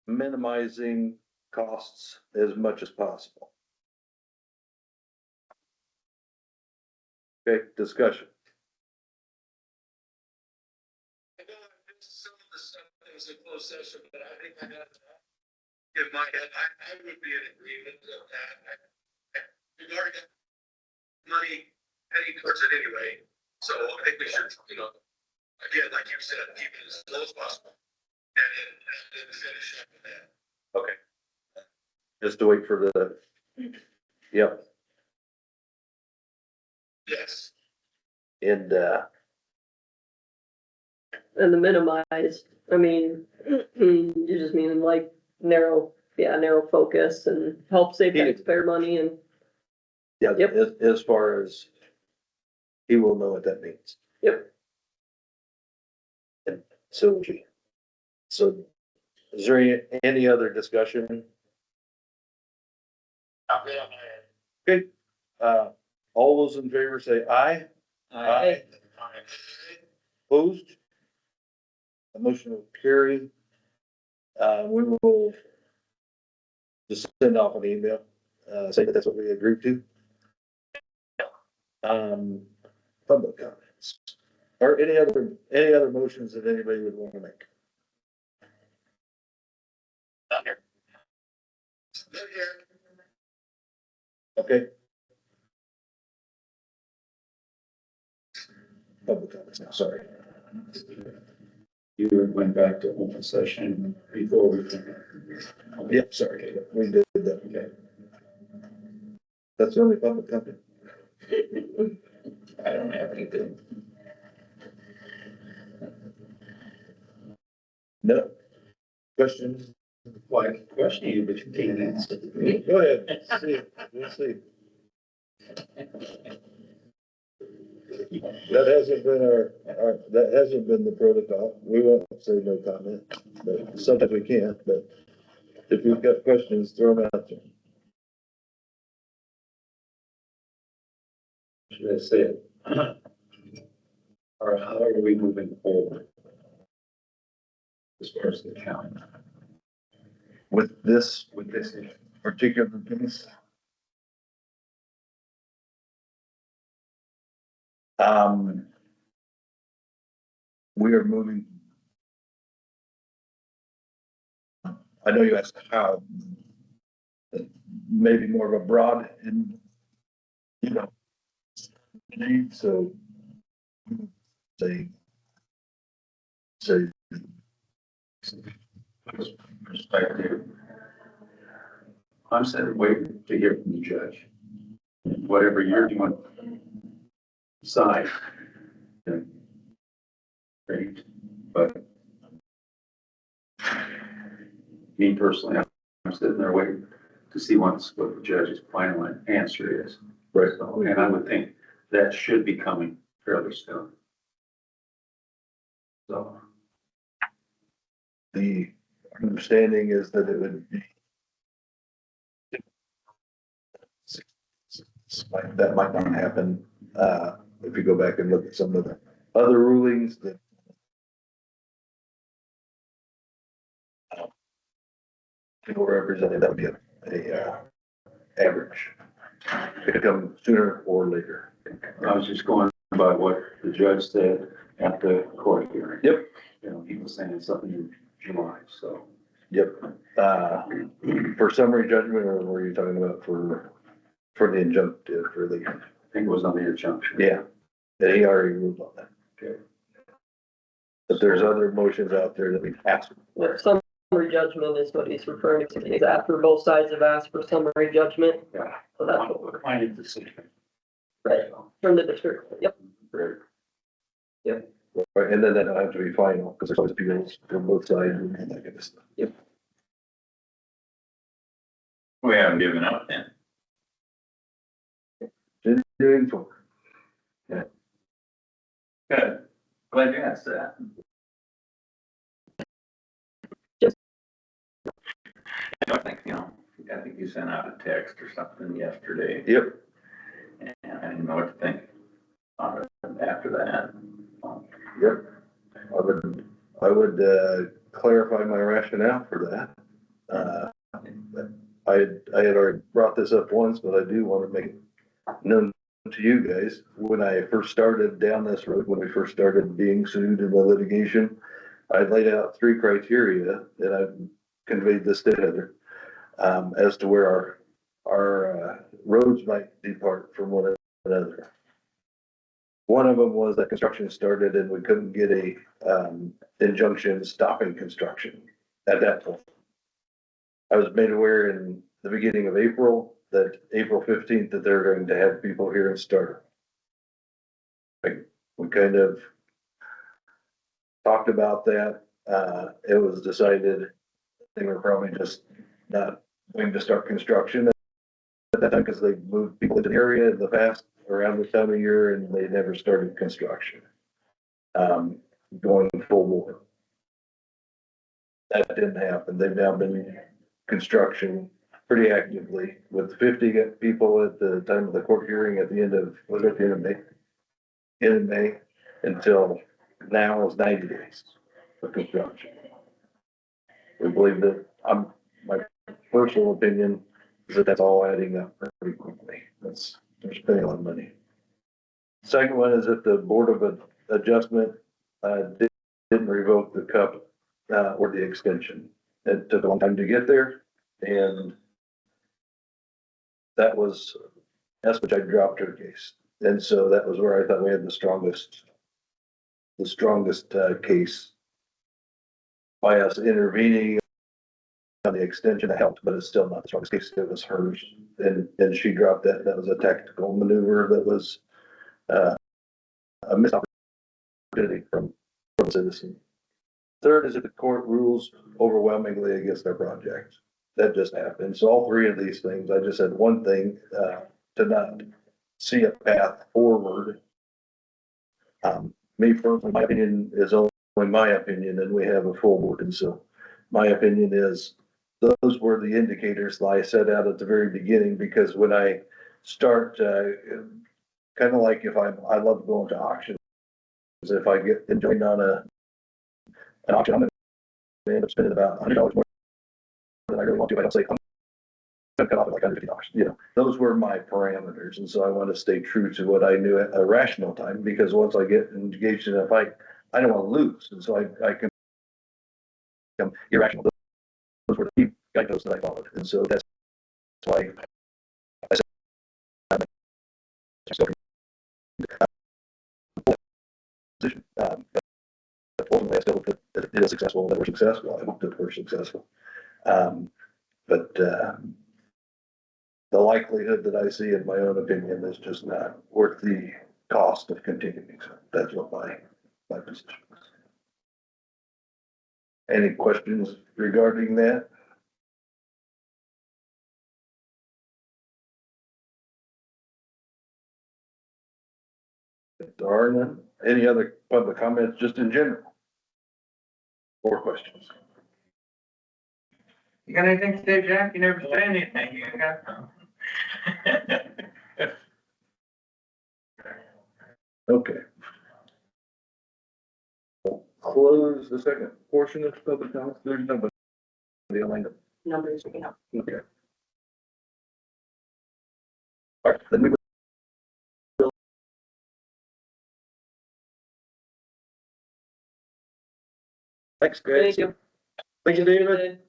minimizing costs as much as possible. Okay, discussion. I know I missed some of the stuff that was in closed session, but I think I got that. In my head, I would be in agreement with that. We've already got money heading towards it anyway, so I think we should, again, like you said, keep it as low as possible. And then finish up with that. Okay. Just to wait for the, yep, Yes. and, And the minimized, I mean, you're just meaning like narrow focus and help save taxpayer money and. yeah, Yep. as far as he will know what that means. Yep. And so is there any other discussion? Okay, all those in favor say aye. Aye. Opposed? The motion will carry. We will just send off an email, saying that that's what we agreed to. Public comments, or any other motions that anybody would want to make. Okay. Public comments now, sorry. You went back to open session before we. Yep, sorry, we did that. Okay. That's the only public comment. I don't have anything. No. Questions? Why, question you, but you can't answer. Go ahead, see, we'll see. That hasn't been that hasn't been the protocol. We won't say no comment, but sometimes we can't, but if you've got questions, throw them out there. Should I say it? Or how are we moving forward? As far as the county, With this with this issue. particular case, we are moving. I know you asked how, maybe more of a broad and, need, so say Perspective. I'm sitting waiting to hear from the judge. Whatever you're doing, decide. Great, but me personally, I'm sitting there waiting to see what the judge's final answer is. right. So, and I would think that should be coming fairly soon. So. The understanding is that it would be. That might not happen, if you go back and look at some of the other rulings that. People represented, that would be a average. It could come sooner or later. I was just going by what the judge said at the court hearing. Yep. He was saying something in July, so. Yep. For summary judgment, or were you talking about for the injunctive, for the? I think it was on the injunction. Yeah, and he already ruled on that. Okay. But there's other motions out there that we have to. Yeah, summary judgment is what he's referring to, is after both sides have asked for summary judgment. Yeah. So that's what we're, Final decision. right, from the district, yep. Right. Yep. Right, and then that'll have to be final, because there's always appeals from both sides and that kind of stuff. Yep. We haven't given up then. Continuing forward. Good. Glad you asked that. Just- I think, I think you sent out a text or something yesterday. Yep. And I didn't know what to think after that. Yep. I would clarify my rationale for that. I had already brought this up once, but I do want to make it known to you guys. When I first started down this road, when we first started being sued in the litigation, I laid out 3 criteria, and I conveyed this to Heather, as to where our roads might depart from one another. One of them was that construction started and we couldn't get a injunction stopping construction at that point. I was made aware in the beginning of April, that April 15th, that they're going to have people here and start. We kind of talked about that. It was decided they were probably just not going to start construction at that time because they moved people into the area in the past around this time of year and they never started construction. Going full bore. That didn't happen. They've now been construction pretty actively with 50 people at the time of the court hearing at the end of, was it the end of May? End of May until now is 90 days for construction. We believe that, my personal opinion is that that's all adding up pretty quickly. They're spending a lot of money. Second one is that the Board of Adjustment didn't revoke the cup or the extension. It took a long time to get there, and that's which I dropped her case. And so that was where I thought we had the strongest case. By us intervening on the extension, it helped, but it's still not the strongest case. It was hers, and she dropped that. That was a tactical maneuver that was a missed opportunity from the citizen. Third is that the court rules overwhelmingly against their project. That just happened. So all 3 of these things, I just had one thing, to not see a path forward. Me personally, my opinion is only my opinion, and we have a full board. And so my opinion is those were the indicators that I set out at the very beginning, because when I start, kind of like if I love going to auctions. If I get joined on an auction, I'm going to end up spending about $100 more than I really want to. I don't say I'm going to cut off at like $150. You know, those were my parameters, and so I want to stay true to what I knew at a rational time. Because once I get engaged in a fight, I don't want to lose, and so I can become irrational. Those were the guideposts that I followed, and so that's why I said I'm still position. But ultimately, I still hope that it is successful, that we're successful. I hope that we're successful. But the likelihood that I see, in my own opinion, is just not worth the cost of continuing. So that's what my position is. Any questions regarding that? If there are none, any other public comments just in general? Or questions? You got anything to say, Jack? You never say anything. You got Okay. We'll close the second portion of public comments. There's nobody online. Numbers, you know. Okay. All right, then we will. Thanks, guys. Thank you. Thank you, David.